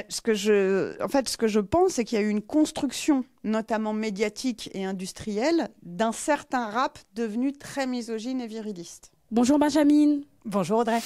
ce que je pense, c'est qu'il y a eu une construction, notamment médiatique et industrielle, d'un certain rap devenu très misogyne et viriliste. Bonjour Benjamin. Bonjour Audrey.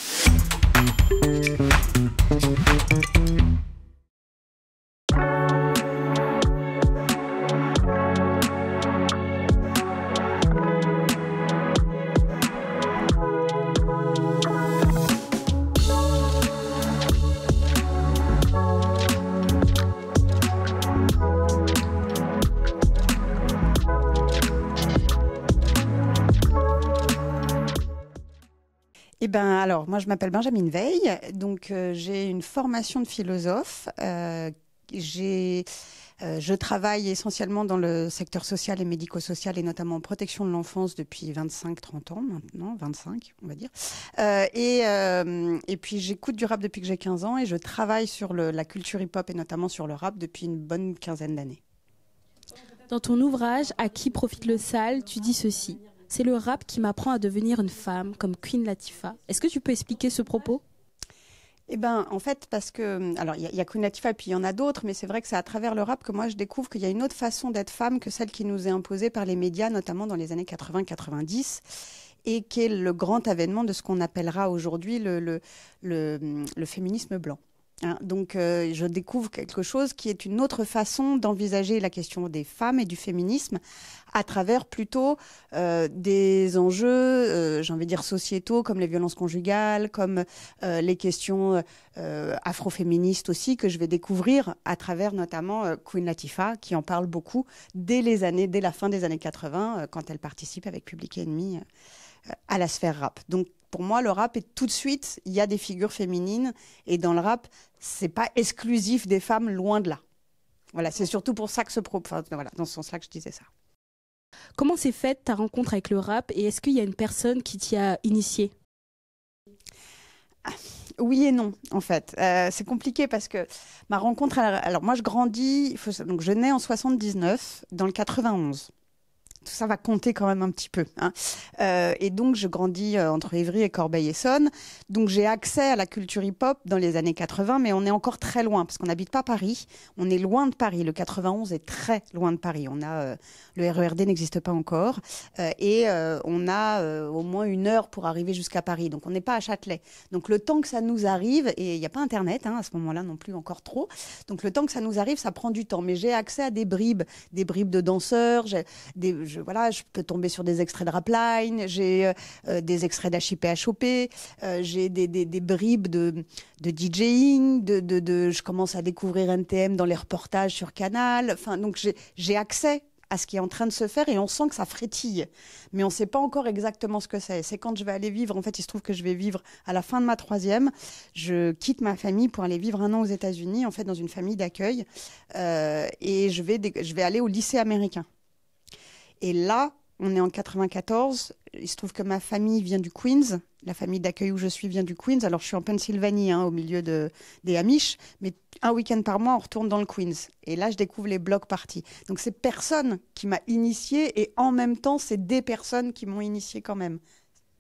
Eh ben, alors, moi, je m'appelle Benjamin Veil, donc j'ai une formation de philosophe. Je travaille essentiellement dans le secteur social et médico-social et notamment en protection de l'enfance depuis 25-30 ans maintenant, 25 on va dire. Et puis j'écoute du rap depuis que j'ai 15 ans et je travaille sur la culture hip-hop et notamment sur le rap depuis une bonne quinzaine d'années. Dans ton ouvrage « À qui profite le sale », tu dis ceci. C'est le rap qui m'apprend à devenir une femme, comme Queen Latifah. Est-ce que tu peux expliquer ce propos ? Eh ben, en fait, parce que, alors, il y a Queen Latifah et puis il y en a d'autres, mais c'est vrai que c'est à travers le rap que moi je découvre qu'il y a une autre façon d'être femme que celle qui nous est imposée par les médias, notamment dans les années 80-90, et qui est le grand avènement de ce qu'on appellera aujourd'hui le féminisme blanc. Hein, donc, je découvre quelque chose qui est une autre façon d'envisager la question des femmes et du féminisme à travers plutôt des enjeux, j'ai envie de dire sociétaux, comme les violences conjugales, comme les questions afroféministes aussi, que je vais découvrir à travers notamment Queen Latifah, qui en parle beaucoup dès la fin des années 80, quand elle participe avec Public Enemy à la sphère rap. Donc, pour moi, le rap est tout de suite, il y a des figures féminines, et dans le rap, c'est pas exclusif des femmes, loin de là. Voilà, c'est surtout pour ça que voilà, dans ce sens-là que je disais ça. Comment s'est faite ta rencontre avec le rap et est-ce qu'il y a une personne qui t'y a initié ? Oui et non, en fait. C'est compliqué parce que ma rencontre... Alors moi, donc je nais en 79, dans le 91. Tout ça va compter quand même un petit peu. Hein. Et donc, je grandis entre Évry et Corbeil-Essonnes. Donc, j'ai accès à la culture hip-hop dans les années 80, mais on est encore très loin, parce qu'on n'habite pas Paris. On est loin de Paris. Le 91 est très loin de Paris. Le RERD n'existe pas encore. On a au moins 1 heure pour arriver jusqu'à Paris. Donc, on n'est pas à Châtelet. Donc, le temps que ça nous arrive, et il n'y a pas Internet à ce moment-là non plus encore trop. Donc, le temps que ça nous arrive, ça prend du temps. Mais j'ai accès à des bribes de danseurs, je peux tomber sur des extraits de Rapline, j'ai des extraits d'HIP HOP, j'ai des bribes de DJing, je commence à découvrir NTM dans les reportages sur Canal. Enfin, donc j'ai accès à ce qui est en train de se faire et on sent que ça frétille. Mais on ne sait pas encore exactement ce que c'est. C'est quand je vais aller vivre, en fait, il se trouve que je vais vivre à la fin de ma 3e. Je quitte ma famille pour aller vivre 1 an aux États-Unis, en fait, dans une famille d'accueil. Et je vais aller au lycée américain. Et là, on est en 94. Il se trouve que ma famille vient du Queens. La famille d'accueil où je suis vient du Queens. Alors, je suis en Pennsylvanie, au milieu des Amish. Mais un week-end par mois, on retourne dans le Queens. Et là, je découvre les block parties. Donc, c'est personne qui m'a initiée. Et en même temps, c'est des personnes qui m'ont initiée quand même.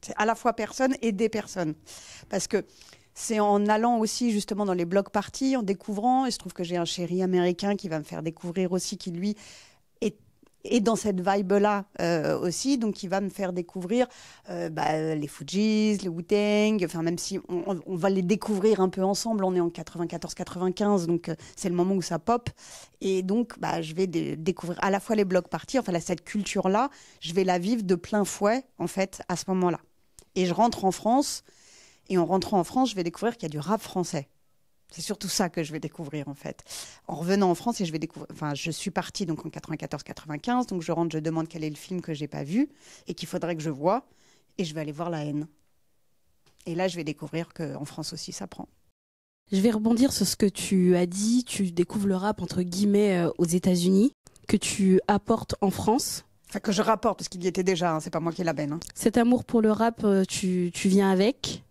C'est à la fois personne et des personnes. Parce que c'est en allant aussi justement dans les block parties, en découvrant. Il se trouve que j'ai un chéri américain qui va me faire découvrir aussi, qui lui et dans cette vibe-là aussi, donc il va me faire découvrir les Fujis, les Wu-Tang, enfin même si on va les découvrir un peu ensemble, on est en 94-95, donc c'est le moment où ça pop, et donc je vais découvrir à la fois les block parties, enfin cette culture-là, je vais la vivre de plein fouet en fait à ce moment-là. Et je rentre en France, et en rentrant en France, je vais découvrir qu'il y a du rap français. C'est surtout ça que je vais découvrir, en fait. En revenant en France, et je suis partie donc en 94-95, donc je rentre, je demande quel est le film que j'ai pas vu et qu'il faudrait que je voie, et je vais aller voir La Haine. Et là, je vais découvrir qu'en France aussi, ça prend. Je vais rebondir sur ce que tu as dit. Tu découvres le rap, entre guillemets, aux États-Unis, que tu apportes en France. Enfin, que je rapporte, parce qu'il y était déjà, c'est pas moi qui l'amène. Hein. Cet amour pour le rap, tu viens avec.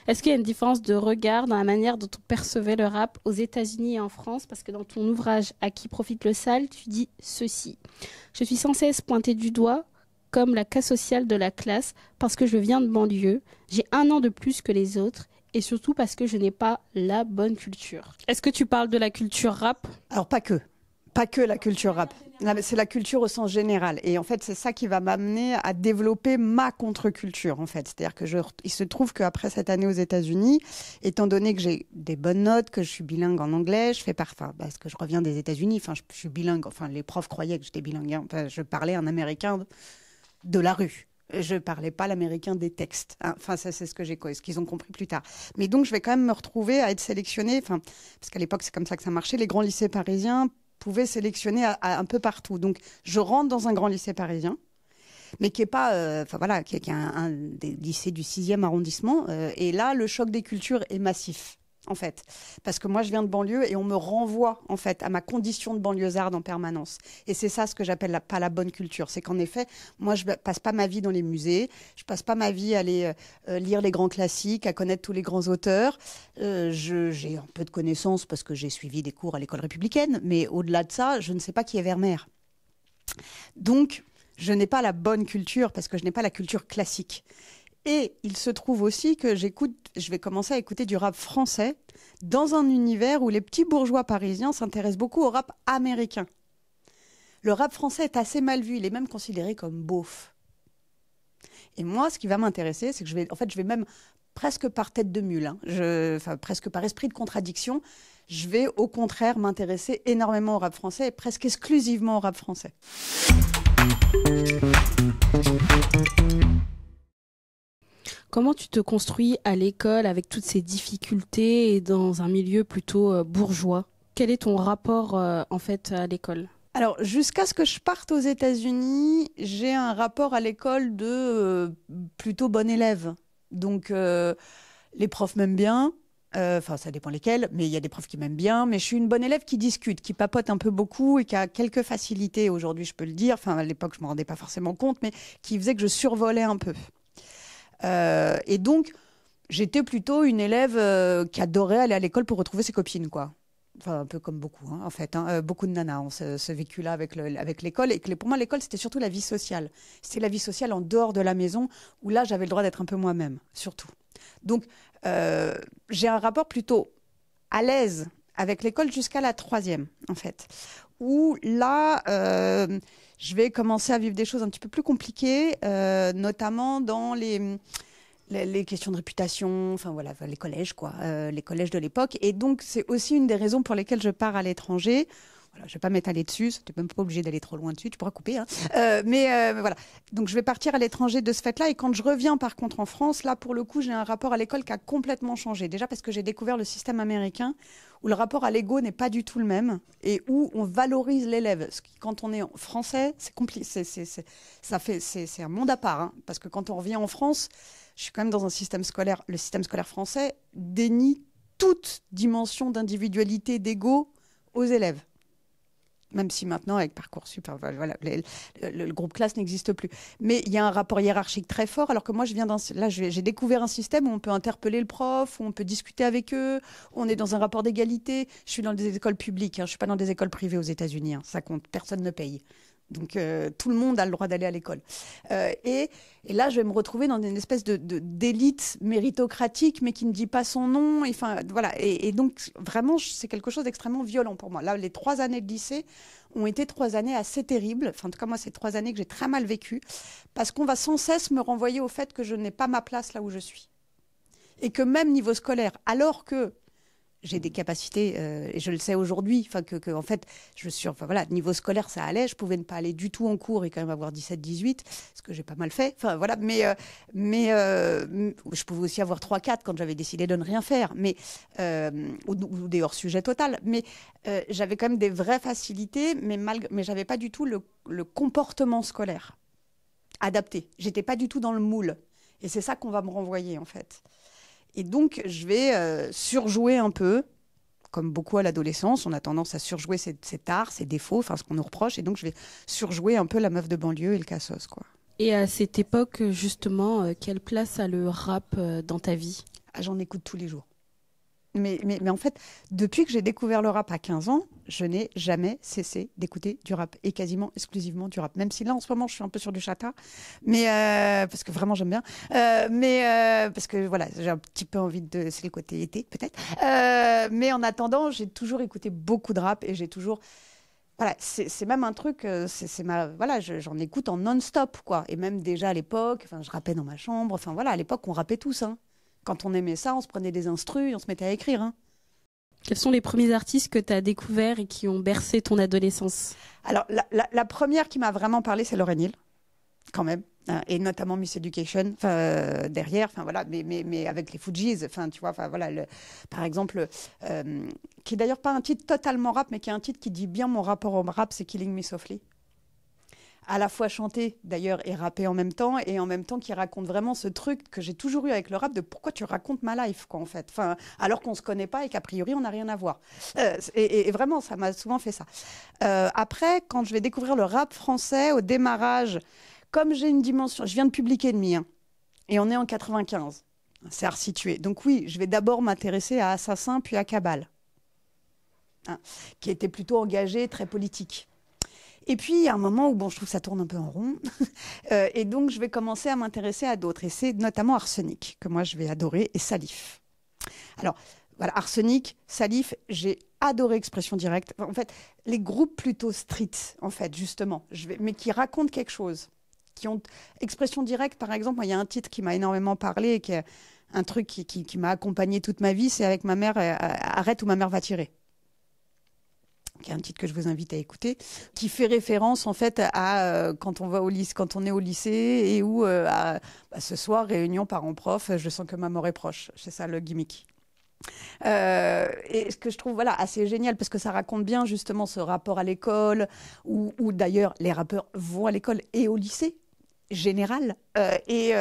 Est-ce qu'il y a une différence de regard dans la manière dont on percevait le rap aux États-Unis et en France ? Parce que dans ton ouvrage « À qui profite le sale », tu dis ceci. « Je suis sans cesse pointée du doigt comme la cas sociale de la classe parce que je viens de banlieue. J'ai 1 an de plus que les autres et surtout parce que je n'ai pas la bonne culture. Est-ce que tu parles de la culture rap? Alors pas que. Pas que la culture rap. C'est la culture au sens général. Et en fait, c'est ça qui va m'amener à développer ma contre-culture, en fait. C'est-à-dire que il se trouve qu'après cette année aux États-Unis, étant donné que j'ai des bonnes notes, que je suis bilingue en anglais, parce que je reviens des États-Unis, enfin, je suis bilingue. Enfin, les profs croyaient que j'étais bilingue. Hein. Enfin, je parlais un américain de la rue. Je parlais pas l'américain des textes. Hein. Enfin, ça, c'est ce qu'ils ont compris plus tard. Mais donc, je vais quand même me retrouver à être sélectionnée, enfin, parce qu'à l'époque, c'est comme ça que ça marchait. Les grands lycées parisiens pouvaient sélectionner à un peu partout. Donc, je rentre dans un grand lycée parisien, mais qui est pas, qui est un des lycées du 6e arrondissement. Et là, le choc des cultures est massif. En fait, parce que moi je viens de banlieue et on me renvoie en fait à ma condition de banlieusarde en permanence. Et c'est ça ce que j'appelle pas la bonne culture, c'est qu'en effet, moi je passe pas ma vie dans les musées, je passe pas ma vie à aller lire les grands classiques, à connaître tous les grands auteurs. J'ai un peu de connaissances parce que j'ai suivi des cours à l'école républicaine, mais au-delà de ça, je ne sais pas qui est Vermeer. Donc, je n'ai pas la bonne culture parce que je n'ai pas la culture classique. Et il se trouve aussi que je vais commencer à écouter du rap français dans un univers où les petits bourgeois parisiens s'intéressent beaucoup au rap américain. Le rap français est assez mal vu, il est même considéré comme beauf. Et moi, ce qui va m'intéresser, c'est que je vais même presque par tête de mule, presque par esprit de contradiction, je vais au contraire m'intéresser énormément au rap français et presque exclusivement au rap français. Comment tu te construis à l'école avec toutes ces difficultés et dans un milieu plutôt bourgeois? Quel est ton rapport en fait à l'école? Alors, jusqu'à ce que je parte aux États-Unis, j'ai un rapport à l'école de plutôt bon élève. Donc, les profs m'aiment bien. Enfin, ça dépend lesquels, mais il y a des profs qui m'aiment bien. Mais je suis une bonne élève qui discute, qui papote un peu beaucoup et qui a quelques facilités, aujourd'hui, je peux le dire. Enfin, à l'époque, je ne me rendais pas forcément compte, mais qui faisait que je survolais un peu. Et donc, j'étais plutôt une élève qui adorait aller à l'école pour retrouver ses copines, quoi. Enfin, un peu comme beaucoup, hein, en fait. Hein. Beaucoup de nanas ont ce vécu-là avec l'école. Et que pour moi, l'école, c'était surtout la vie sociale. C'était la vie sociale en dehors de la maison, où là, j'avais le droit d'être un peu moi-même, surtout. Donc, j'ai un rapport plutôt à l'aise avec l'école jusqu'à la 3e, en fait. Où là, je vais commencer à vivre des choses un petit peu plus compliquées, notamment dans les questions de réputation, enfin voilà, les collèges, quoi, les collèges de l'époque. Et donc, c'est aussi une des raisons pour lesquelles je pars à l'étranger. Voilà, je ne vais pas m'étaler dessus, tu n'es même pas obligé d'aller trop loin dessus, tu pourras couper. Hein. Mais voilà, donc je vais partir à l'étranger de ce fait-là. Et quand je reviens, par contre, en France, là, pour le coup, j'ai un rapport à l'école qui a complètement changé. Déjà parce que j'ai découvert le système américain, où le rapport à l'ego n'est pas du tout le même, et où on valorise l'élève. Quand on est français, c'est compliqué, c'est un monde à part. Hein, parce que quand on revient en France, je suis quand même dans un système scolaire. Le système scolaire français dénie toute dimension d'individualité, d'ego aux élèves. Même si maintenant, avec Parcoursup, voilà, le groupe classe n'existe plus. Mais il y a un rapport hiérarchique très fort, alors que moi, j'ai découvert un système où on peut interpeller le prof, où on peut discuter avec eux, où on est dans un rapport d'égalité. Je suis dans des écoles publiques, hein, je ne suis pas dans des écoles privées aux États-Unis. Hein, ça compte, personne ne paye. Donc, tout le monde a le droit d'aller à l'école. Et là, je vais me retrouver dans une espèce d'élite méritocratique, mais qui ne dit pas son nom. Voilà. Et donc, vraiment, c'est quelque chose d'extrêmement violent pour moi. Là, les 3 années de lycée ont été 3 années assez terribles. Enfin, en tout cas, moi, c'est 3 années que j'ai très mal vécues, parce qu'on va sans cesse me renvoyer au fait que je n'ai pas ma place là où je suis. Et que même niveau scolaire, alors que j'ai des capacités, et je le sais aujourd'hui, en fait, niveau scolaire, ça allait. Je pouvais ne pas aller du tout en cours et quand même avoir 17-18, ce que j'ai pas mal fait. Enfin, voilà, mais je pouvais aussi avoir 3-4 quand j'avais décidé de ne rien faire, ou des hors-sujets total. Mais j'avais quand même des vraies facilités, mais j'avais pas du tout le comportement scolaire adapté. J'étais pas du tout dans le moule. Et c'est ça qu'on va me renvoyer, en fait. Et donc, je vais surjouer un peu, comme beaucoup à l'adolescence. On a tendance à surjouer ses tares, ses défauts, enfin ce qu'on nous reproche. Et donc, je vais surjouer un peu la meuf de banlieue et le cassos, quoi. Et à cette époque, justement, quelle place a le rap dans ta vie? J'en écoute tous les jours. Mais en fait, depuis que j'ai découvert le rap à 15 ans, je n'ai jamais cessé d'écouter du rap et quasiment exclusivement du rap. Même si là, en ce moment, je suis un peu sur du chata, mais parce que vraiment, j'aime bien. Parce que voilà, j'ai un petit peu envie de. C'est le côté été, peut-être. Mais en attendant, j'ai toujours écouté beaucoup de rap et j'ai toujours. Voilà, c'est même un truc, voilà, j'en écoute en non-stop, quoi. Et même déjà à l'époque, enfin, je rappais dans ma chambre, enfin voilà, à l'époque, on rappait tous, hein. Quand on aimait ça, on se prenait des instrus et on se mettait à écrire, hein. Quels sont les premiers artistes que tu as découverts et qui ont bercé ton adolescence? Alors, la première qui m'a vraiment parlé, c'est Lauryn Hill, quand même, hein, et notamment Miss Education, derrière, enfin voilà, mais avec les Fujis, enfin tu vois, enfin voilà, par exemple, qui est d'ailleurs pas un titre totalement rap, mais qui est un titre qui dit bien mon rapport au rap, c'est Killing Me Softly. À la fois chanté d'ailleurs et rappé en même temps, et en même temps qui raconte vraiment ce truc que j'ai toujours eu avec le rap de pourquoi tu racontes ma life, quoi, en fait, enfin, alors qu'on se connaît pas et qu'a priori on n'a rien à voir. Et vraiment, ça m'a souvent fait ça. Après, quand je vais découvrir le rap français au démarrage, comme j'ai une dimension, je viens de publier Ennemi, hein, et on est en 95, c'est à resituer. Donc oui, je vais d'abord m'intéresser à Assassin puis à Cabal, hein, qui était plutôt engagé, très politique. Et puis, il y a un moment où bon, je trouve que ça tourne un peu en rond. Et donc, je vais commencer à m'intéresser à d'autres. Et c'est notamment Arsenic, que moi, je vais adorer, et Salif. Alors, voilà, Arsenic, Salif, j'ai adoré Expression Directe. En fait, les groupes plutôt street, en fait, justement, mais qui racontent quelque chose. Qui ont Expression Directe, par exemple, il y a un titre qui m'a énormément parlé, et qui est un truc qui m'a accompagné toute ma vie, c'est avec ma mère, Arrête ou ma mère va tirer, qui est un titre que je vous invite à écouter, qui fait référence en fait à quand on va au lycée, quand on est au lycée et où ce soir réunion parents-prof, je sens que ma mort est proche. C'est ça le gimmick. Et ce que je trouve voilà assez génial parce que ça raconte bien justement ce rapport à l'école où d'ailleurs les rappeurs vont à l'école et au lycée général et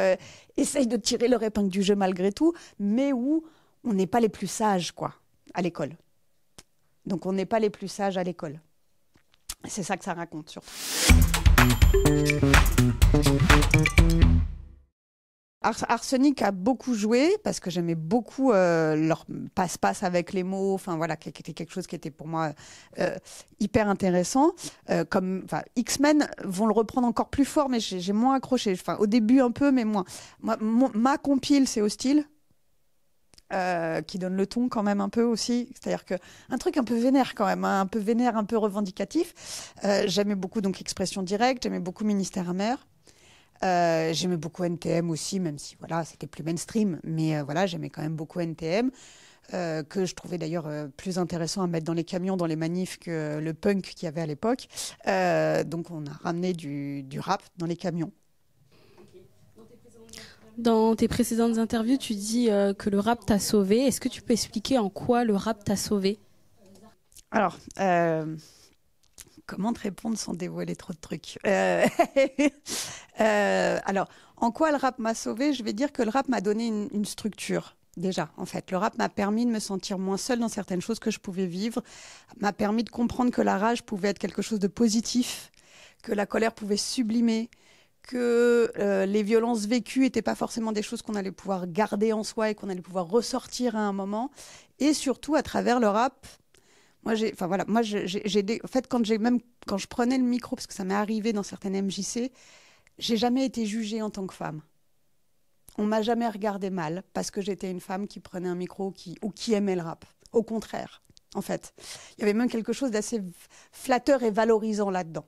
essayent de tirer leur épingle du jeu malgré tout, mais où on n'est pas les plus sages quoi à l'école. Donc on n'est pas les plus sages à l'école. C'est ça que ça raconte surtout. Arsenic a beaucoup joué parce que j'aimais beaucoup leur passe-passe avec les mots, enfin voilà, qui était quelque chose qui était pour moi hyper intéressant. Comme X-Men vont le reprendre encore plus fort, mais j'ai moins accroché. Enfin au début un peu, mais moins. Ma compile, c'est Hostile. Qui donne le ton quand même un peu aussi, c'est-à-dire que un truc un peu vénère quand même, hein, un peu vénère, un peu revendicatif. J'aimais beaucoup donc Expression Directe, j'aimais beaucoup Ministère Amer, j'aimais beaucoup NTM aussi, même si voilà c'était plus mainstream, mais voilà j'aimais quand même beaucoup NTM, que je trouvais d'ailleurs plus intéressant à mettre dans les camions, dans les manifs que le punk qu'il y avait à l'époque. Donc on a ramené du rap dans les camions. Dans tes précédentes interviews, tu dis que le rap t'a sauvé. Est-ce que tu peux expliquer en quoi le rap t'a sauvé? Alors, comment te répondre sans dévoiler trop de trucs alors, en quoi le rap m'a sauvé? Je vais dire que le rap m'a donné une structure. Déjà, en fait, le rap m'a permis de me sentir moins seule dans certaines choses que je pouvais vivre, m'a permis de comprendre que la rage pouvait être quelque chose de positif, que la colère pouvait sublimer, que les violences vécues n'étaient pas forcément des choses qu'on allait pouvoir garder en soi et qu'on allait pouvoir ressortir à un moment. Et surtout, à travers le rap, en fait, quand je prenais le micro, parce que ça m'est arrivé dans certaines MJC, j'ai jamais été jugée en tant que femme. On m'a jamais regardé mal parce que j'étais une femme qui prenait un micro ou qui aimait le rap. Au contraire, en fait. Il y avait même quelque chose d'assez flatteur et valorisant là-dedans.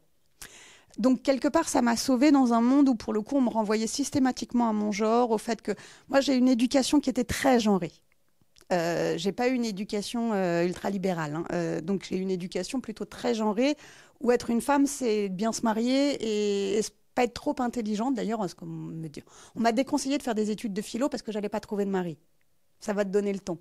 Donc, quelque part, ça m'a sauvée dans un monde où, pour le coup, on me renvoyait systématiquement à mon genre, au fait que moi, j'ai une éducation qui était très genrée. J'ai pas eu une éducation ultra-libérale. Hein. Donc, j'ai une éducation plutôt très genrée, où être une femme, c'est bien se marier et pas être trop intelligente. D'ailleurs, on m'a déconseillé de faire des études de philo parce que j'allais pas trouver de mari. Ça va te donner le ton.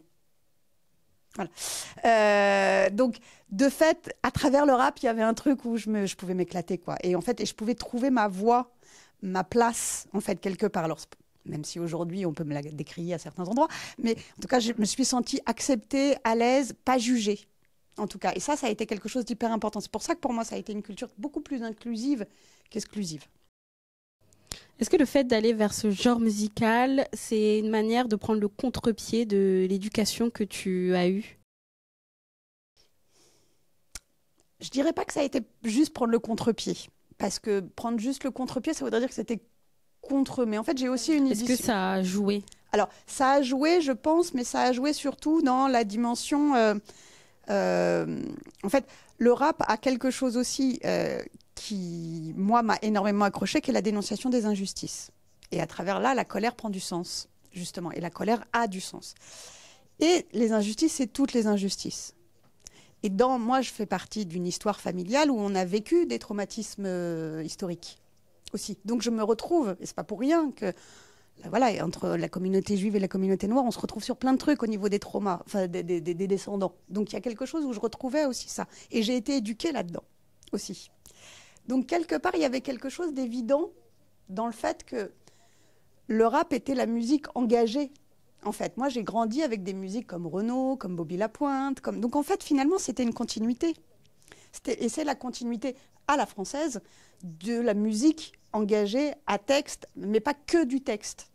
Voilà. Donc, de fait, à travers le rap, il y avait un truc où je pouvais m'éclater, quoi. Et en fait, je pouvais trouver ma voix, ma place, en fait, quelque part. Alors, même si aujourd'hui, on peut me la décrier à certains endroits, mais en tout cas, je me suis sentie acceptée, à l'aise, pas jugée, en tout cas. Et ça a été quelque chose d'hyper important. C'est pour ça que pour moi, ça a été une culture beaucoup plus inclusive qu'exclusive. Est-ce que le fait d'aller vers ce genre musical, c'est une manière de prendre le contre-pied de l'éducation que tu as eue? Je dirais pas que ça a été juste prendre le contre-pied. Parce que prendre juste le contre-pied, ça voudrait dire que c'était contre eux. Mais en fait, j'ai aussi une Est-ce que édition. ça a joué? Alors, ça a joué, je pense, mais ça a joué surtout dans la dimension. En fait, le rap a quelque chose aussi qui, moi, m'a énormément accroché, qui est la dénonciation des injustices. Et à travers là, la colère prend du sens, justement. Et la colère a du sens. Et les injustices, c'est toutes les injustices. Et moi, je fais partie d'une histoire familiale où on a vécu des traumatismes historiques aussi. Donc je me retrouve, et c'est pas pour rien que, voilà, entre la communauté juive et la communauté noire, on se retrouve sur plein de trucs au niveau des traumas, enfin des descendants. Donc il y a quelque chose où je retrouvais aussi ça. Et j'ai été éduquée là-dedans aussi. Donc quelque part, il y avait quelque chose d'évident dans le fait que le rap était la musique engagée. En fait, moi, j'ai grandi avec des musiques comme Renaud, comme Bobby Lapointe. Donc, en fait, finalement, c'était une continuité. Et c'est la continuité à la française de la musique engagée à texte, mais pas que du texte.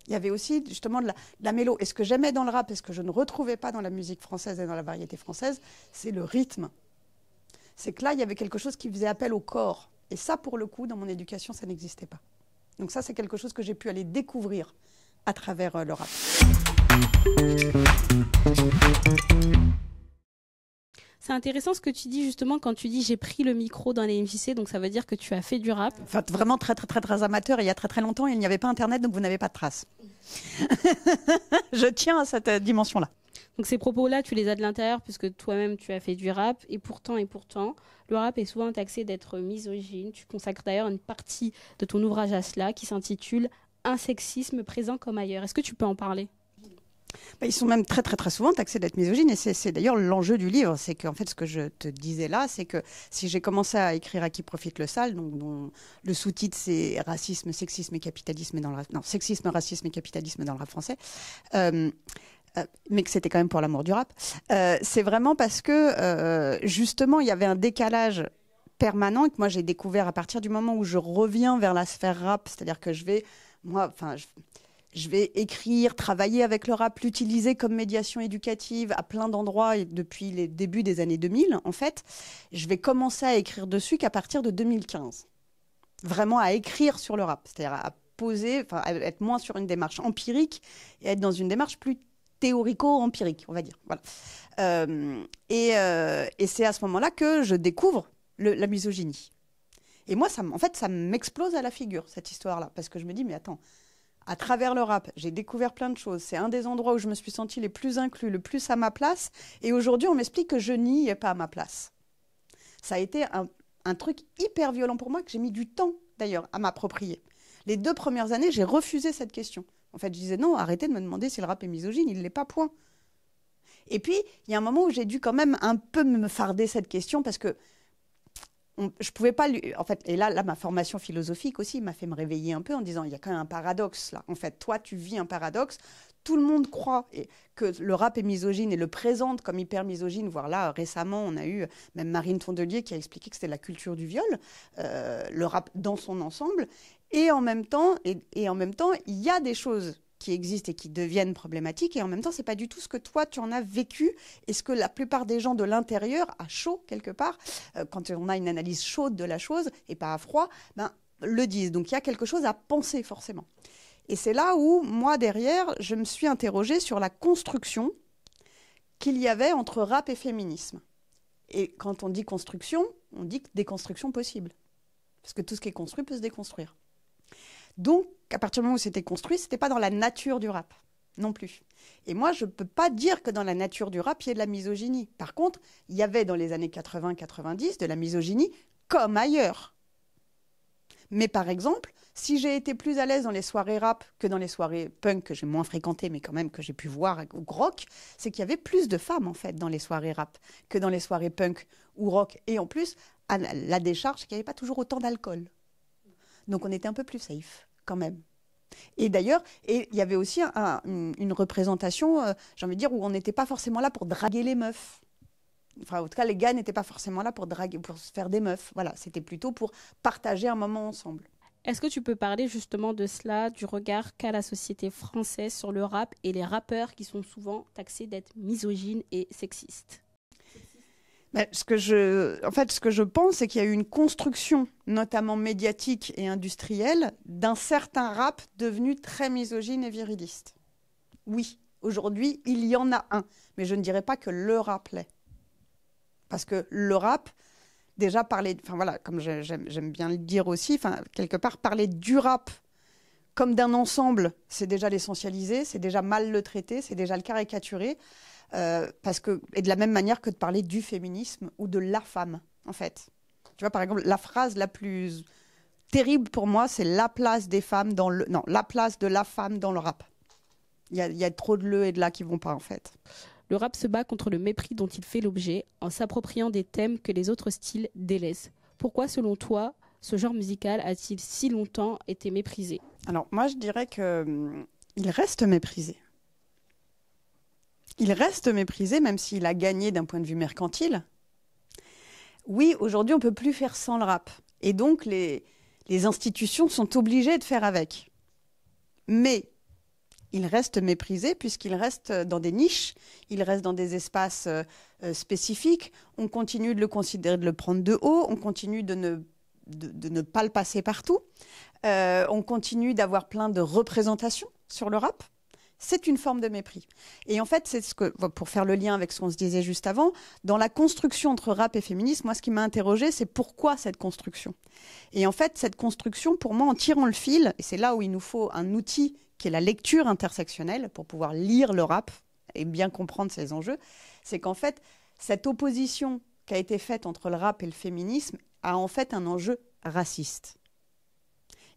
Il y avait aussi, justement, de la mélo. Et ce que j'aimais dans le rap, et ce que je ne retrouvais pas dans la musique française et dans la variété française, c'est le rythme. C'est que là, il y avait quelque chose qui faisait appel au corps. Et ça, pour le coup, dans mon éducation, ça n'existait pas. Donc ça, c'est quelque chose que j'ai pu aller découvrir à travers le rap. C'est intéressant ce que tu dis justement quand tu dis j'ai pris le micro dans les MJC, donc ça veut dire que tu as fait du rap. Enfin, vraiment très, très, très, très amateur. Et il y a très, très longtemps, il n'y avait pas Internet, donc vous n'avez pas de traces. Je tiens à cette dimension-là. Donc ces propos-là, tu les as de l'intérieur puisque toi-même tu as fait du rap. Et pourtant, le rap est souvent taxé d'être misogyne. Tu consacres d'ailleurs une partie de ton ouvrage à cela qui s'intitule Un sexisme présent comme ailleurs. Est-ce que tu peux en parler? Ils sont même très, très, très souvent taxés d'être misogynes. Et c'est d'ailleurs l'enjeu du livre. C'est qu'en fait, ce que je te disais là, c'est que si j'ai commencé à écrire À qui profite le sale, donc, dont le sous-titre c'est Racisme, sexisme et capitalisme dans le rap... Non, Sexisme, racisme et capitalisme dans le rap français. Mais que c'était quand même pour l'amour du rap. C'est vraiment parce que, justement, il y avait un décalage permanent et que moi, j'ai découvert à partir du moment où je reviens vers la sphère rap, c'est-à-dire que je vais écrire, travailler avec le rap, l'utiliser comme médiation éducative à plein d'endroits et depuis les débuts des années 2000, en fait, je vais commencer à écrire dessus qu'à partir de 2015. Vraiment à écrire sur le rap, c'est-à-dire à poser, à être moins sur une démarche empirique et être dans une démarche plus théorico-empirique, on va dire. Voilà. Et c'est à ce moment-là que je découvre la misogynie. Et moi, en fait, ça m'explose à la figure, cette histoire-là, parce que je me dis, mais attends, à travers le rap, j'ai découvert plein de choses. C'est un des endroits où je me suis sentie les plus inclus, le plus à ma place. Et aujourd'hui, on m'explique que je n'y ai pas à ma place. Ça a été un truc hyper violent pour moi, que j'ai mis du temps, d'ailleurs, à m'approprier. Les 2 premières années, j'ai refusé cette question. En fait, je disais non, arrêtez de me demander si le rap est misogyne, il ne l'est pas, point. Et puis, il y a un moment où j'ai dû quand même un peu me farder cette question parce que je pouvais pas lui... En fait, et là, ma formation philosophique aussi m'a fait me réveiller un peu en disant, il y a quand même un paradoxe là. En fait, toi, tu vis un paradoxe. Tout le monde croit que le rap est misogyne et le présente comme hyper misogyne, voire là, récemment, on a eu même Marine Tondelier qui a expliqué que c'était la culture du viol, le rap dans son ensemble. Et en même temps, il y a des choses qui existent et qui deviennent problématiques. Et en même temps, ce n'est pas du tout ce que toi, tu en as vécu et ce que la plupart des gens de l'intérieur, à chaud quelque part, quand on a une analyse chaude de la chose et pas à froid, le disent. Donc il y a quelque chose à penser forcément. Et c'est là où, moi, derrière, je me suis interrogée sur la construction qu'il y avait entre rap et féminisme. Et quand on dit construction, on dit déconstruction possible. Parce que tout ce qui est construit peut se déconstruire. Donc, à partir du moment où c'était construit, ce n'était pas dans la nature du rap, non plus. Et moi, je ne peux pas dire que dans la nature du rap, il y ait de la misogynie. Par contre, il y avait dans les années 80-90 de la misogynie comme ailleurs. Mais par exemple, si j'ai été plus à l'aise dans les soirées rap que dans les soirées punk, que j'ai moins fréquentées, mais quand même que j'ai pu voir, ou rock, c'est qu'il y avait plus de femmes, en fait, dans les soirées rap que dans les soirées punk ou rock. Et en plus, à la décharge, c'est qu'il n'y avait pas toujours autant d'alcool. Donc on était un peu plus safe, quand même. Et d'ailleurs, il y avait aussi une représentation, j'ai envie de dire, où on n'était pas forcément là pour draguer les meufs. Enfin, en tout cas, les gars n'étaient pas forcément là pour se faire des meufs. Voilà, c'était plutôt pour partager un moment ensemble. Est-ce que tu peux parler justement de cela, du regard qu'a la société française sur le rap et les rappeurs qui sont souvent taxés d'être misogynes et sexistes? Ben, ce que je pense, c'est qu'il y a eu une construction, notamment médiatique et industrielle, d'un certain rap devenu très misogyne et viriliste. Oui, aujourd'hui, il y en a un, mais je ne dirais pas que le rap l'est. Parce que le rap, déjà parler, enfin voilà, comme j'aime bien le dire aussi, enfin quelque part parler du rap comme d'un ensemble, c'est déjà l'essentialiser, c'est déjà mal le traiter, c'est déjà le caricaturer. Parce que, et de la même manière que de parler du féminisme ou de la femme, en fait. Tu vois, par exemple, la phrase la plus terrible pour moi, c'est la place des femmes dans le... Non, la place de la femme dans le rap. Il y a trop de le et de la qui vont pas, en fait. Le rap se bat contre le mépris dont il fait l'objet en s'appropriant des thèmes que les autres styles délaissent. Pourquoi, selon toi, ce genre musical a-t-il si longtemps été méprisé? Alors, moi, je dirais il reste méprisé. Il reste méprisé, même s'il a gagné d'un point de vue mercantile. Oui, aujourd'hui, on ne peut plus faire sans le rap. Et donc, les institutions sont obligées de faire avec. Mais il reste méprisé puisqu'il reste dans des niches, il reste dans des espaces spécifiques. On continue de le considérer, de le prendre de haut, on continue de ne pas le passer partout. On continue d'avoir plein de représentations sur le rap. C'est une forme de mépris. Et en fait, c'est pour faire le lien avec ce qu'on se disait juste avant, dans la construction entre rap et féminisme, moi, ce qui m'a interrogée, c'est pourquoi cette construction. Et en fait, cette construction, pour moi, en tirant le fil, et c'est là où il nous faut un outil qui est la lecture intersectionnelle pour pouvoir lire le rap et bien comprendre ses enjeux, c'est qu'en fait, cette opposition qui a été faite entre le rap et le féminisme a en fait un enjeu raciste.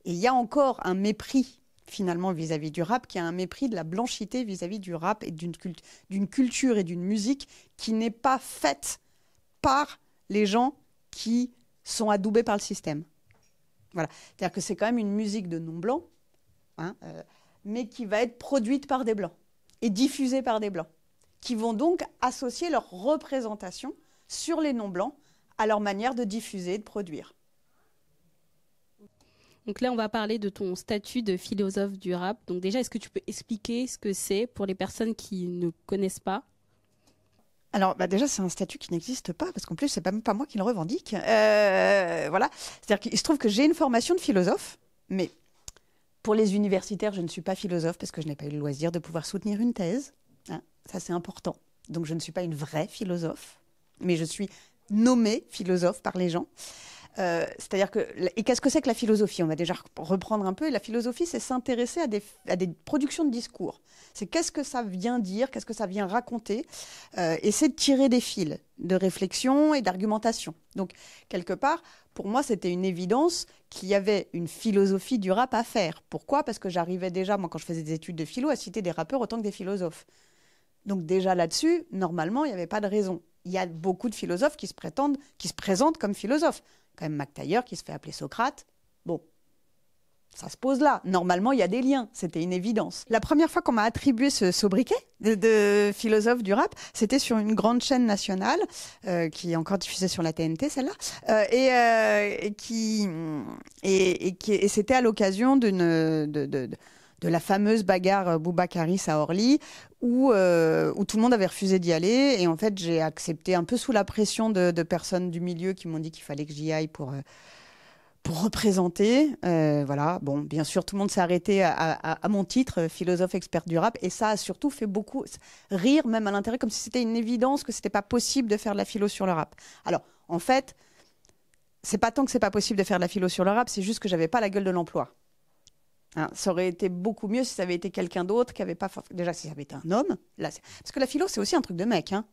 Et il y a encore un mépris finalement vis-à-vis du rap, qui a un mépris de la blanchité vis-à-vis du rap et d'une culture et d'une musique qui n'est pas faite par les gens qui sont adoubés par le système. Voilà. C'est-à-dire que c'est quand même une musique de non-blancs, hein, mais qui va être produite par des blancs et diffusée par des blancs, qui vont donc associer leur représentation sur les non-blancs à leur manière de diffuser et de produire. Donc là, on va parler de ton statut de philosophe du rap. Donc déjà, est-ce que tu peux expliquer ce que c'est pour les personnes qui ne connaissent pas? Alors, déjà, c'est un statut qui n'existe pas, parce qu'en plus, c'est même pas moi qui le revendique. Voilà. C'est-à-dire qu'il se trouve que j'ai une formation de philosophe, mais pour les universitaires, je ne suis pas philosophe parce que je n'ai pas eu le loisir de pouvoir soutenir une thèse. Hein, ça, c'est important. Donc, je ne suis pas une vraie philosophe, mais je suis nommée philosophe par les gens. C'est-à-dire que, et qu'est-ce que c'est que la philosophie? On va déjà reprendre un peu. Et la philosophie, c'est s'intéresser à des productions de discours. C'est qu'est-ce que ça vient dire, qu'est-ce que ça vient raconter, et c'est de tirer des fils de réflexion et d'argumentation. Donc, quelque part, pour moi, c'était une évidence qu'il y avait une philosophie du rap à faire. Pourquoi? Parce que j'arrivais déjà, moi, quand je faisais des études de philo, à citer des rappeurs autant que des philosophes. Donc déjà là-dessus, normalement, il n'y avait pas de raison. Il y a beaucoup de philosophes qui se présentent comme philosophes. Quand même Mac Taylor qui se fait appeler Socrate. Bon, ça se pose là. Normalement, il y a des liens. C'était une évidence. La première fois qu'on m'a attribué ce sobriquet de philosophe du rap, c'était sur une grande chaîne nationale qui est encore diffusée sur la TNT, celle-là, et c'était à l'occasion de la fameuse bagarre Boubacaris à Orly, où tout le monde avait refusé d'y aller. Et en fait, j'ai accepté un peu sous la pression de personnes du milieu qui m'ont dit qu'il fallait que j'y aille pour représenter. Voilà. Bon, bien sûr, tout le monde s'est arrêté à mon titre, philosophe expert du rap. Et ça a surtout fait beaucoup rire, même à l'intérieur, comme si c'était une évidence que c'était pas possible de faire de la philo sur le rap. Alors, en fait, c'est pas tant que c'est pas possible de faire de la philo sur le rap, c'est juste que j'avais pas la gueule de l'emploi. Hein, ça aurait été beaucoup mieux si ça avait été quelqu'un d'autre qui avait pas... Déjà, si ça avait été un homme. Là, parce que la philo, c'est aussi un truc de mec. Hein.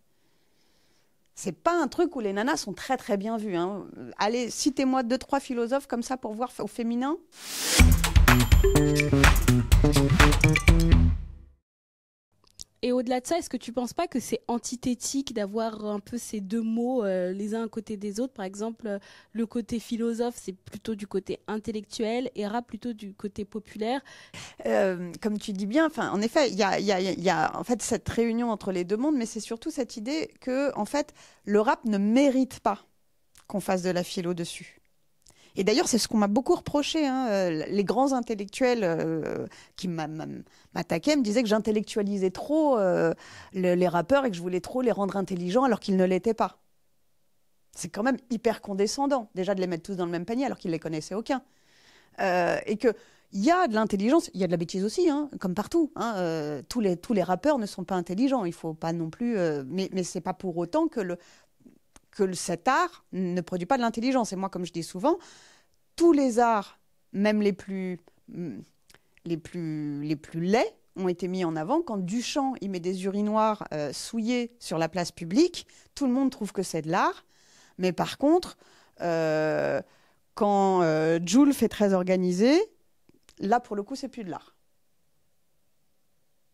C'est pas un truc où les nanas sont très très bien vues. Hein. Allez, citez-moi 2-3 philosophes comme ça pour voir au féminin. Et au-delà de ça, est-ce que tu ne penses pas que c'est antithétique d'avoir un peu ces deux mots les uns à côté des autres? Par exemple, le côté philosophe, c'est plutôt du côté intellectuel et rap plutôt du côté populaire. Comme tu dis bien, en effet, il y a en fait cette réunion entre les deux mondes, mais c'est surtout cette idée que en fait, le rap ne mérite pas qu'on fasse de la philo dessus. Et d'ailleurs, c'est ce qu'on m'a beaucoup reproché. Hein. Les grands intellectuels qui m'attaquaient me disaient que j'intellectualisais trop les rappeurs et que je voulais trop les rendre intelligents alors qu'ils ne l'étaient pas. C'est quand même hyper condescendant, déjà de les mettre tous dans le même panier alors qu'ils ne les connaissaient aucun. Et qu'il y a de l'intelligence, il y a de la bêtise aussi, hein, comme partout. Hein. Tous les rappeurs ne sont pas intelligents. Il ne faut pas non plus... mais ce n'est pas pour autant que cet art ne produit pas de l'intelligence. Et moi, comme je dis souvent, tous les arts, même les plus laids, ont été mis en avant. Quand Duchamp il met des urinoirs souillés sur la place publique, tout le monde trouve que c'est de l'art. Mais par contre, quand Jul fait très organisé, là, pour le coup, c'est plus de l'art.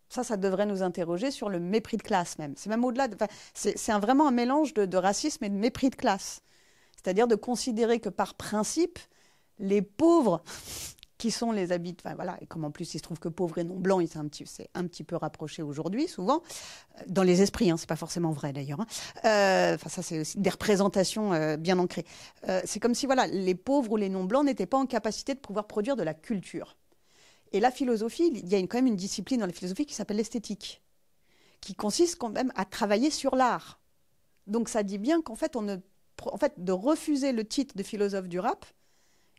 Ça devrait nous interroger sur le mépris de classe même. C'est même au-delà. C'est vraiment un mélange de racisme et de mépris de classe. C'est-à-dire de considérer que par principe, les pauvres, qui sont les habitants, enfin, voilà, et comme en plus il se trouve que pauvres et non blancs, c'est un petit peu rapproché aujourd'hui, souvent, dans les esprits, hein, c'est pas forcément vrai d'ailleurs. Hein. Ça c'est aussi des représentations bien ancrées. C'est comme si voilà, les pauvres ou les non blancs n'étaient pas en capacité de pouvoir produire de la culture. Et la philosophie, il y a quand même une discipline dans la philosophie qui s'appelle l'esthétique, qui consiste quand même à travailler sur l'art. Donc ça dit bien qu'en fait, de refuser le titre de philosophe du rap,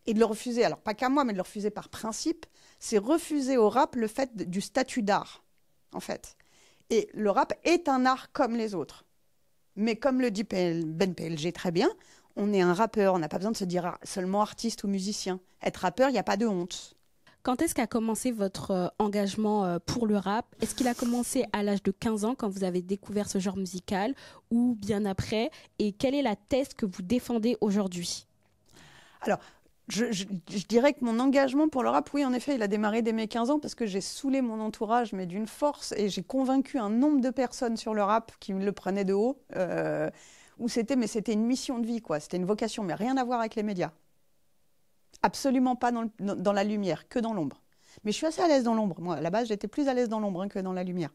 et de le refuser, alors pas qu'à moi, mais de le refuser par principe, c'est refuser au rap le fait du statut d'art, en fait. Et le rap est un art comme les autres. Mais comme le dit Ben PLG très bien, on est un rappeur, on n'a pas besoin de se dire seulement artiste ou musicien. Être rappeur, il n'y a pas de honte. Quand est-ce qu'a commencé votre engagement pour le rap? Est-ce qu'il a commencé à l'âge de 15 ans quand vous avez découvert ce genre musical ou bien après? Et quelle est la thèse que vous défendez aujourd'hui? Alors, je dirais que mon engagement pour le rap, oui, en effet, il a démarré dès mes 15 ans parce que j'ai saoulé mon entourage, mais d'une force, et j'ai convaincu un nombre de personnes sur le rap qui me le prenaient de haut, où c'était une mission de vie, quoi. C'était une vocation, mais rien à voir avec les médias. Absolument pas dans la lumière, que dans l'ombre. Mais je suis assez à l'aise dans l'ombre. Moi, à la base, j'étais plus à l'aise dans l'ombre que dans la lumière.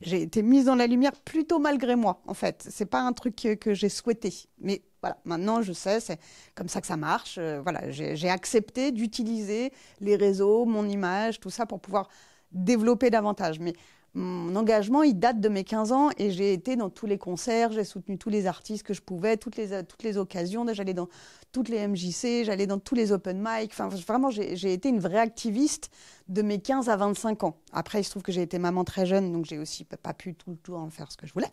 J'ai été mise dans la lumière plutôt malgré moi, en fait. C'est pas un truc que j'ai souhaité. Mais voilà, maintenant, je sais, c'est comme ça que ça marche. Voilà, j'ai accepté d'utiliser les réseaux, mon image, tout ça pour pouvoir développer davantage. Mais mon engagement, il date de mes 15 ans et j'ai été dans tous les concerts, j'ai soutenu tous les artistes que je pouvais, toutes les occasions. J'allais dans toutes les MJC, j'allais dans tous les open mic. Enfin, vraiment, j'ai été une vraie activiste de mes 15 à 25 ans. Après, il se trouve que j'ai été maman très jeune, donc j'ai aussi pas pu tout le temps en faire ce que je voulais.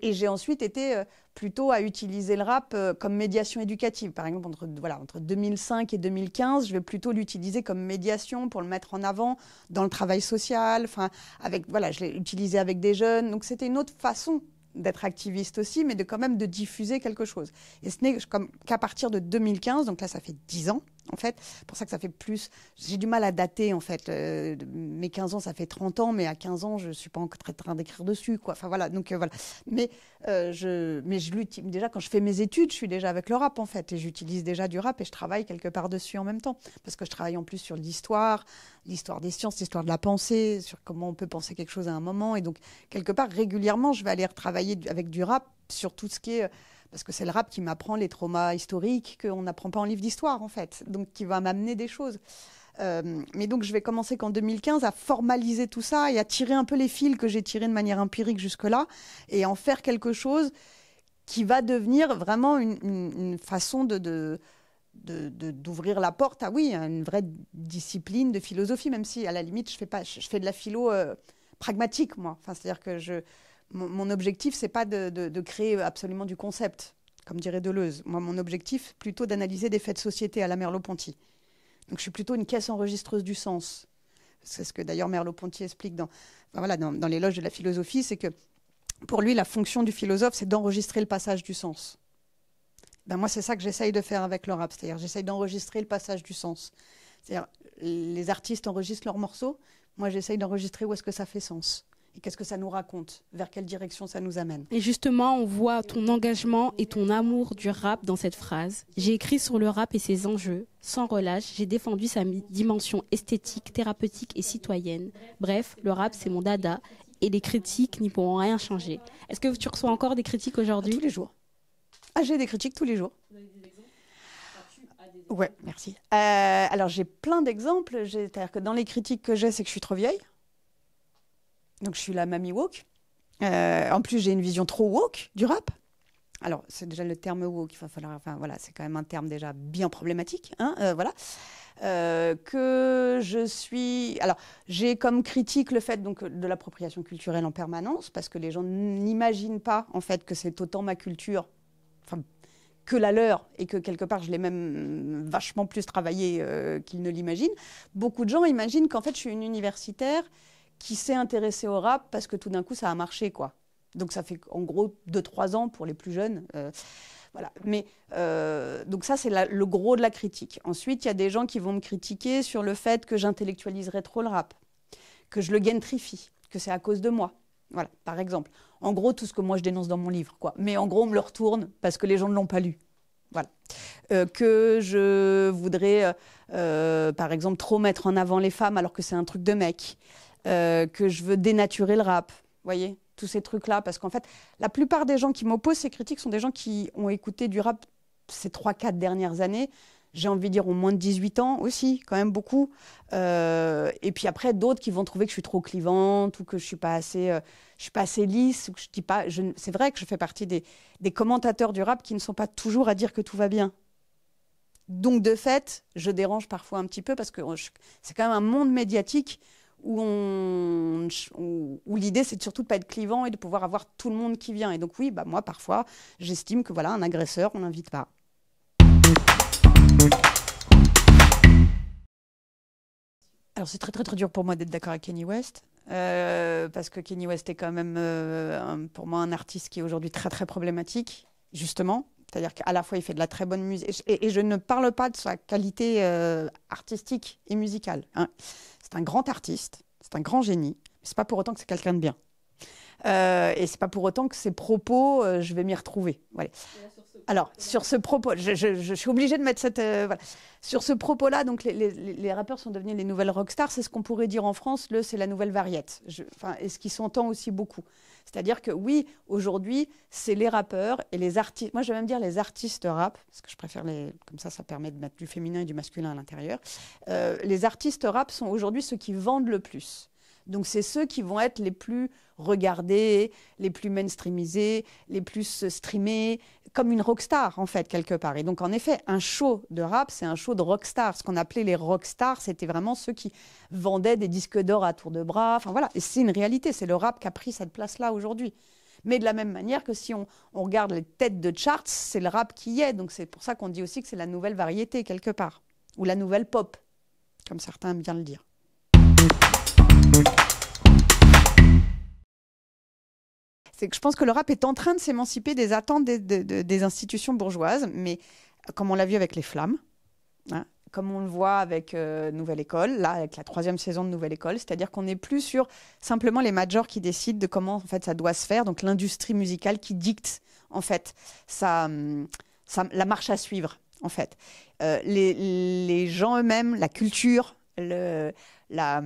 Et j'ai ensuite été plutôt à utiliser le rap comme médiation éducative. Par exemple, entre 2005 et 2015, je vais plutôt l'utiliser comme médiation pour le mettre en avant dans le travail social. Enfin, je l'ai utilisé avec des jeunes. Donc, c'était une autre façon d'être activiste aussi, mais quand même de diffuser quelque chose. Et ce n'est qu'à partir de 2015, donc là, ça fait 10 ans, en fait. C'est pour ça que ça fait plus... J'ai du mal à dater, en fait. Mes 15 ans, ça fait 30 ans, mais à 15 ans, je ne suis pas en train d'écrire dessus, quoi. Enfin, voilà. Donc, voilà. Mais je l'utilise... Déjà, quand je fais mes études, je suis déjà avec le rap, en fait. Et j'utilise déjà du rap et je travaille quelque part dessus en même temps. Parce que je travaille en plus sur l'histoire des sciences, l'histoire de la pensée, sur comment on peut penser quelque chose à un moment. Et donc, quelque part, régulièrement, je vais aller retravailler avec du rap sur tout ce qui est... Parce que c'est le rap qui m'apprend les traumas historiques qu'on n'apprend pas en livre d'histoire, en fait. Donc, qui va m'amener des choses. Mais donc, je vais commencer qu'en 2015 à formaliser tout ça et à tirer un peu les fils que j'ai tirés de manière empirique jusque-là et en faire quelque chose qui va devenir vraiment une façon d'ouvrir la porte à, oui, une vraie discipline de philosophie, même si, à la limite, je fais de la philo pragmatique, moi. Enfin, c'est-à-dire que mon objectif, c'est pas de créer absolument du concept, comme dirait Deleuze. Moi, mon objectif, plutôt d'analyser des faits de société à la Merleau-Ponty. Donc, je suis plutôt une caisse enregistreuse du sens. C'est ce que d'ailleurs Merleau-Ponty explique dans l'éloge de la philosophie, c'est que pour lui, la fonction du philosophe, c'est d'enregistrer le passage du sens. Moi, c'est ça que j'essaye de faire avec le rap. C'est-à-dire, j'essaye d'enregistrer le passage du sens. C'est-à-dire, les artistes enregistrent leurs morceaux. Moi, j'essaye d'enregistrer où est-ce que ça fait sens. Et qu'est-ce que ça nous raconte? Vers quelle direction ça nous amène? Et justement, on voit ton engagement et ton amour du rap dans cette phrase. J'ai écrit sur le rap et ses enjeux. Sans relâche, j'ai défendu sa dimension esthétique, thérapeutique et citoyenne. Bref, le rap, c'est mon dada. Et les critiques n'y pourront rien changer. Est-ce que tu reçois encore des critiques aujourd'hui? Tous les jours. Ah, j'ai des critiques tous les jours. Ouais, merci. Alors, j'ai plein d'exemples. C'est-à-dire que dans les critiques que j'ai, c'est que je suis trop vieille. Donc, je suis la mamie woke. En plus, j'ai une vision trop woke du rap. Alors, c'est déjà le terme woke. Il va falloir, enfin, voilà, c'est quand même un terme déjà bien problématique. Hein, voilà. Que je suis... Alors, j'ai comme critique le fait donc, de l'appropriation culturelle en permanence, parce que les gens n'imaginent pas, en fait, que c'est autant ma culture... Enfin, que la leur, et que quelque part, je l'ai même vachement plus travaillé qu'ils ne l'imaginent. Beaucoup de gens imaginent qu'en fait, je suis une universitaire qui s'est intéressée au rap parce que tout d'un coup, ça a marché, quoi. Donc, ça fait en gros 2-3 ans pour les plus jeunes. Voilà. Mais, donc ça, c'est le gros de la critique. Ensuite, il y a des gens qui vont me critiquer sur le fait que j'intellectualiserais trop le rap, que je le gentrifie, que c'est à cause de moi. Voilà, par exemple. En gros, tout ce que moi je dénonce dans mon livre, quoi. Mais en gros, on me le retourne parce que les gens ne l'ont pas lu. Voilà. Que je voudrais, par exemple, trop mettre en avant les femmes alors que c'est un truc de mec. Que je veux dénaturer le rap. Vous voyez, tous ces trucs-là. Parce qu'en fait, la plupart des gens qui m'opposent ces critiques sont des gens qui ont écouté du rap ces 3-4 dernières années. J'ai envie de dire, au moins de 18 ans aussi, quand même beaucoup. Et puis après, d'autres qui vont trouver que je suis trop clivante ou que je ne suis pas assez lisse. Ou que je dis pas, c'est vrai que je fais partie des commentateurs du rap qui ne sont pas toujours à dire que tout va bien. Donc, de fait, je dérange parfois un petit peu parce que c'est quand même un monde médiatique où l'idée, c'est surtout de ne pas être clivant et de pouvoir avoir tout le monde qui vient. Et donc, oui, bah, moi, parfois, j'estime que voilà, un agresseur, on n'invite pas. Alors c'est très très très dur pour moi d'être d'accord avec Kanye West, parce que Kanye West est quand même pour moi un artiste qui est aujourd'hui très très problématique, justement. C'est-à-dire qu'à la fois il fait de la très bonne musique, et je ne parle pas de sa qualité artistique et musicale. Hein. C'est un grand artiste, c'est un grand génie, mais c'est pas pour autant que c'est quelqu'un de bien. Et c'est pas pour autant que ses propos, je vais m'y retrouver. Voilà. Alors, sur ce propos, je suis obligée de mettre cette... voilà. Sur ce propos-là, donc les rappeurs sont devenus les nouvelles rockstars. C'est ce qu'on pourrait dire en France, c'est la nouvelle variette. Et ce qui s'entend aussi beaucoup. C'est-à-dire que oui, aujourd'hui, c'est les rappeurs et les artistes... Moi, je vais même dire les artistes rap, parce que je préfère les... Comme ça permet de mettre du féminin et du masculin à l'intérieur. Les artistes rap sont aujourd'hui ceux qui vendent le plus. Donc, c'est ceux qui vont être les plus regardés, les plus mainstreamisés, les plus streamés, comme une rockstar, en fait, quelque part. Et donc, en effet, un show de rap, c'est un show de rockstar. Ce qu'on appelait les rockstars, c'était vraiment ceux qui vendaient des disques d'or à tour de bras. Enfin, voilà. Et c'est une réalité. C'est le rap qui a pris cette place-là aujourd'hui. Mais de la même manière que si on regarde les têtes de charts, c'est le rap qui y est. Donc, c'est pour ça qu'on dit aussi que c'est la nouvelle variété, quelque part. Ou la nouvelle pop, comme certains aiment bien le dire. C'est que je pense que le rap est en train de s'émanciper des attentes des institutions bourgeoises, mais comme on l'a vu avec les Flammes, hein, comme on le voit avec Nouvelle École, là, avec la 3e saison de Nouvelle École, c'est-à-dire qu'on n'est plus sur simplement les majors qui décident de comment en fait, ça doit se faire, donc l'industrie musicale qui dicte en fait la marche à suivre. En fait. Les gens eux-mêmes, la culture, la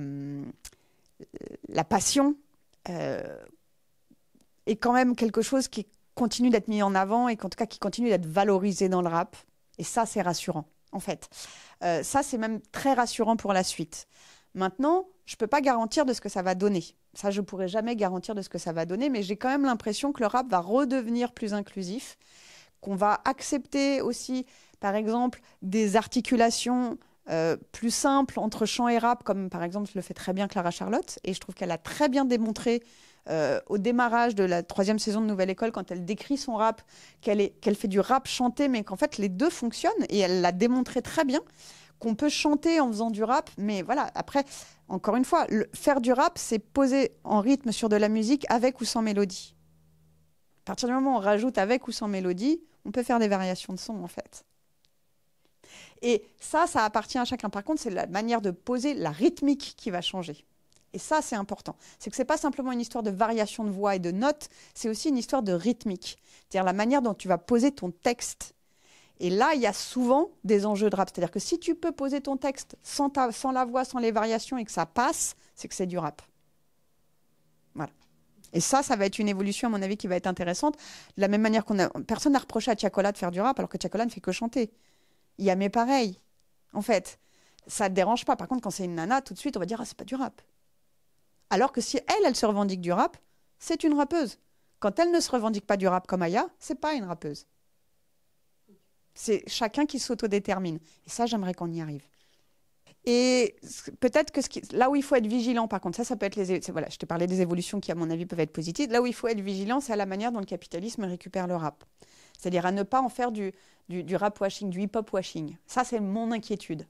passion, est quand même quelque chose qui continue d'être mis en avant et qu'en tout cas qui continue d'être valorisé dans le rap. Et ça, c'est rassurant, en fait. Ça, c'est même très rassurant pour la suite. Maintenant, je ne peux pas garantir de ce que ça va donner. Ça, je ne pourrai jamais garantir de ce que ça va donner, mais j'ai quand même l'impression que le rap va redevenir plus inclusif, qu'on va accepter aussi, par exemple, des articulations plus simples entre chant et rap, comme par exemple le fait très bien Clara Charlotte. Et je trouve qu'elle a très bien démontré au démarrage de la 3e saison de Nouvelle École, quand elle décrit son rap, qu'elle fait du rap chanté, mais qu'en fait les deux fonctionnent, et elle l'a démontré très bien, qu'on peut chanter en faisant du rap, mais voilà, après, encore une fois, faire du rap, c'est poser en rythme sur de la musique avec ou sans mélodie. À partir du moment où on rajoute avec ou sans mélodie, on peut faire des variations de son, en fait. Et ça appartient à chacun. Par contre, c'est la manière de poser la rythmique qui va changer. Et ça, c'est important. C'est que ce n'est pas simplement une histoire de variation de voix et de notes, c'est aussi une histoire de rythmique. C'est-à-dire la manière dont tu vas poser ton texte. Et là, il y a souvent des enjeux de rap. C'est-à-dire que si tu peux poser ton texte sans la voix, sans les variations et que ça passe, c'est que c'est du rap. Voilà. Et ça va être une évolution, à mon avis, qui va être intéressante. De la même manière personne n'a reproché à Tiakola de faire du rap, alors que Tiakola ne fait que chanter. Il y a mais pareil, en fait. Ça ne dérange pas. Par contre, quand c'est une nana, tout de suite, on va dire « Ah, c'est pas du rap ». Alors que si elle se revendique du rap, c'est une rappeuse. Quand elle ne se revendique pas du rap comme Aya, c'est pas une rappeuse. C'est chacun qui s'autodétermine. Et ça, j'aimerais qu'on y arrive. Et peut-être que là où il faut être vigilant, par contre, ça peut être voilà, je te parlais des évolutions qui, à mon avis, peuvent être positives. Là où il faut être vigilant, c'est à la manière dont le capitalisme récupère le rap. C'est-à-dire à ne pas en faire du rap washing, du hip-hop washing. Ça, c'est mon inquiétude.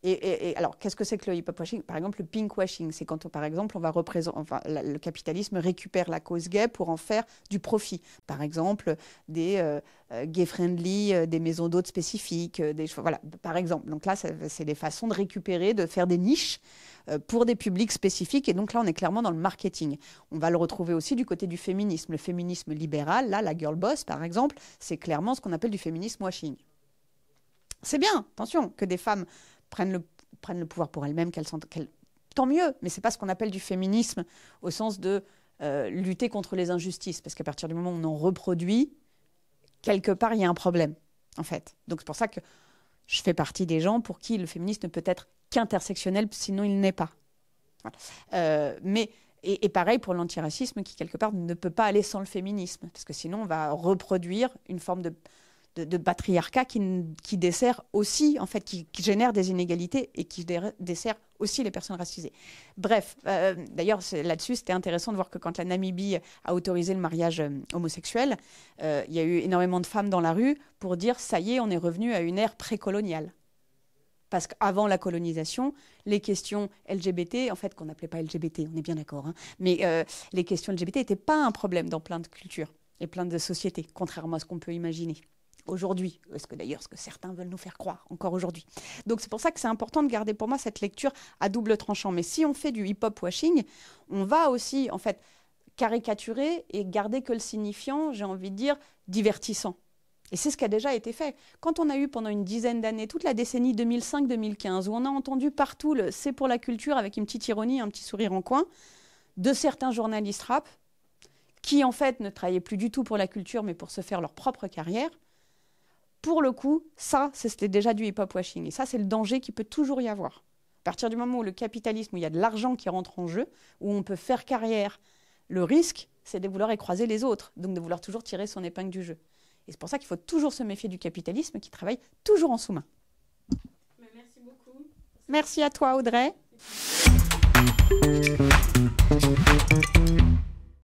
Et alors, qu'est-ce que c'est que le hip-hop washing? Par exemple, le pink washing, c'est quand, par exemple, le capitalisme récupère la cause gay pour en faire du profit. Par exemple, des gay-friendly, des maisons d'hôtes spécifiques, voilà, par exemple. Donc là, c'est des façons de récupérer, de faire des niches pour des publics spécifiques. Et donc là, on est clairement dans le marketing. On va le retrouver aussi du côté du féminisme. Le féminisme libéral, là, la girl boss, par exemple, c'est clairement ce qu'on appelle du féminisme washing. C'est bien, attention, que des femmes prennent le pouvoir pour elles-mêmes, tant mieux, mais ce n'est pas ce qu'on appelle du féminisme au sens de lutter contre les injustices, parce qu'à partir du moment où on en reproduit, quelque part, il y a un problème, en fait. Donc c'est pour ça que je fais partie des gens pour qui le féminisme ne peut être qu'intersectionnel, sinon il n'est pas. Voilà. Et pareil pour l'antiracisme, qui quelque part ne peut pas aller sans le féminisme, parce que sinon on va reproduire une forme de patriarcat qui dessert aussi, en fait, qui génère des inégalités et qui dessert aussi les personnes racisées. Bref, d'ailleurs, là-dessus, c'était intéressant de voir que quand la Namibie a autorisé le mariage homosexuel, il y a eu énormément de femmes dans la rue pour dire « ça y est, on est revenu à une ère précoloniale ». Parce qu'avant la colonisation, les questions LGBT, en fait, qu'on n'appelait pas LGBT, on est bien d'accord, hein, mais les questions LGBT n'étaient pas un problème dans plein de cultures et plein de sociétés, contrairement à ce qu'on peut imaginer aujourd'hui, ce que certains veulent nous faire croire encore aujourd'hui. Donc c'est pour ça que c'est important de garder pour moi cette lecture à double tranchant. Mais si on fait du hip-hop washing, on va aussi en fait caricaturer et garder que le signifiant, j'ai envie de dire, divertissant. Et c'est ce qui a déjà été fait. Quand on a eu pendant une dizaine d'années, toute la décennie 2005-2015, où on a entendu partout le « c'est pour la culture » avec une petite ironie, un petit sourire en coin, de certains journalistes rap, qui en fait ne travaillaient plus du tout pour la culture, mais pour se faire leur propre carrière, pour le coup, ça, c'était déjà du hip-hop washing. Et ça, c'est le danger qu'il peut toujours y avoir. À partir du moment où le capitalisme, où il y a de l'argent qui rentre en jeu, où on peut faire carrière, le risque, c'est de vouloir écraser les autres, donc de vouloir toujours tirer son épingle du jeu. Et c'est pour ça qu'il faut toujours se méfier du capitalisme qui travaille toujours en sous-main. Merci beaucoup. Merci à toi, Audrey.